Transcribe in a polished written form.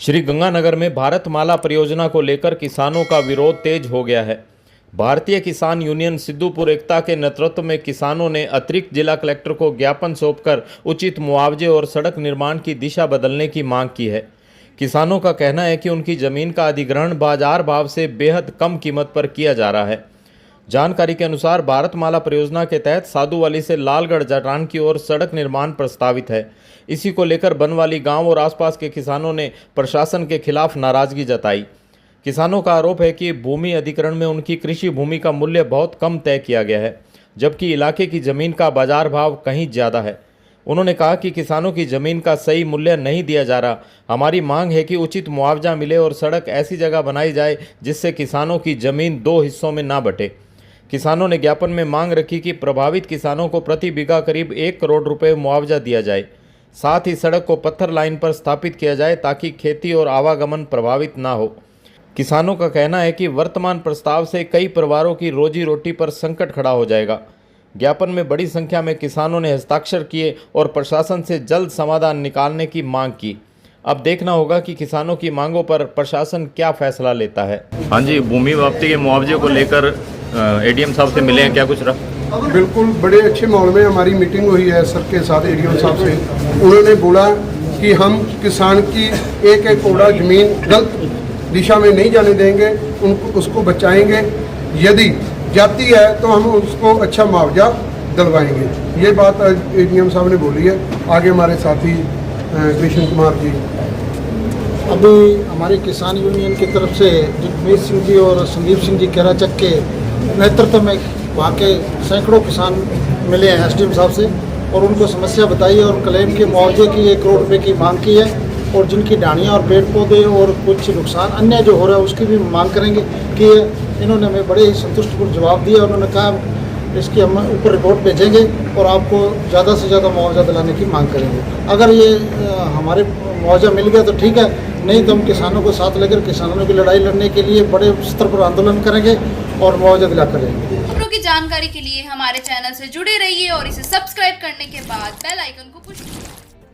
श्रीगंगानगर में भारतमाला परियोजना को लेकर किसानों का विरोध तेज हो गया है। भारतीय किसान यूनियन सिद्धूपुर एकता के नेतृत्व में किसानों ने अतिरिक्त जिला कलेक्टर को ज्ञापन सौंपकर उचित मुआवजे और सड़क निर्माण की दिशा बदलने की मांग की है। किसानों का कहना है कि उनकी जमीन का अधिग्रहण बाजार भाव से बेहद कम कीमत पर किया जा रहा है। जानकारी के अनुसार भारतमाला परियोजना के तहत साधुवाली से लालगढ़ जटान की ओर सड़क निर्माण प्रस्तावित है। इसी को लेकर बनवाली गांव और आसपास के किसानों ने प्रशासन के खिलाफ नाराजगी जताई। किसानों का आरोप है कि भूमि अधिग्रहण में उनकी कृषि भूमि का मूल्य बहुत कम तय किया गया है, जबकि इलाके की जमीन का बाजार भाव कहीं ज़्यादा है। उन्होंने कहा कि किसानों की जमीन का सही मूल्य नहीं दिया जा रहा। हमारी मांग है कि उचित मुआवजा मिले और सड़क ऐसी जगह बनाई जाए जिससे किसानों की जमीन दो हिस्सों में ना बटे। किसानों ने ज्ञापन में मांग रखी कि प्रभावित किसानों को प्रति बीघा करीब 1 करोड़ रुपए मुआवजा दिया जाए। साथ ही सड़क को पत्थर लाइन पर स्थापित किया जाए ताकि खेती और आवागमन प्रभावित ना हो। किसानों का कहना है कि वर्तमान प्रस्ताव से कई परिवारों की रोजी रोटी पर संकट खड़ा हो जाएगा। ज्ञापन में बड़ी संख्या में किसानों ने हस्ताक्षर किए और प्रशासन से जल्द समाधान निकालने की मांग की। अब देखना होगा कि किसानों की मांगों पर प्रशासन क्या फैसला लेता है। हाँ जी, भूमि वापसी के मुआवजे को लेकर एडीएम साहब से मिले हैं, क्या कुछ रहा? बिल्कुल, बड़े अच्छे माहौल में हमारी मीटिंग हुई है सर के साथ, एडीएम साहब से। उन्होंने बोला कि हम किसान की एक एक कोड़ा जमीन गलत दिशा में नहीं जाने देंगे, उसको बचाएंगे। यदि जाती है तो हम उसको अच्छा मुआवजा दिलवाएंगे। ये बात एडीएम साहब ने बोली है। आगे हमारे साथी कृष्ण कुमार जी। अभी हमारी किसान यूनियन की तरफ से जगमीत सिंह जी और संदीप सिंह जी केराचक के नेतृत्व में वहाँ के सैकड़ों किसान मिले हैं एसडीएम साहब से और उनको समस्या बताई और क्लेम के मुआवजे की 1 करोड़ रुपए की मांग की है और जिनकी डाणियाँ और पेड़ पौधे और कुछ नुकसान अन्य जो हो रहा है उसकी भी मांग करेंगे कि इन्होंने हमें बड़े ही संतुष्टपूर्ण जवाब दिया। उन्होंने कहा इसकी हम ऊपर रिपोर्ट भेजेंगे और आपको ज़्यादा से ज़्यादा मुआवजा दिलाने की मांग करेंगे। अगर ये हमारे मुआवजा मिल गया तो ठीक है, नहीं तो हम किसानों को साथ लेकर किसानों की लड़ाई लड़ने के लिए बड़े स्तर पर आंदोलन करेंगे और मुआवजा दिला करेंगे। खबरों की जानकारी के लिए हमारे चैनल से जुड़े रहिए और इसे सब्सक्राइब करने के बाद बेल आइकन को पुश कीजिए।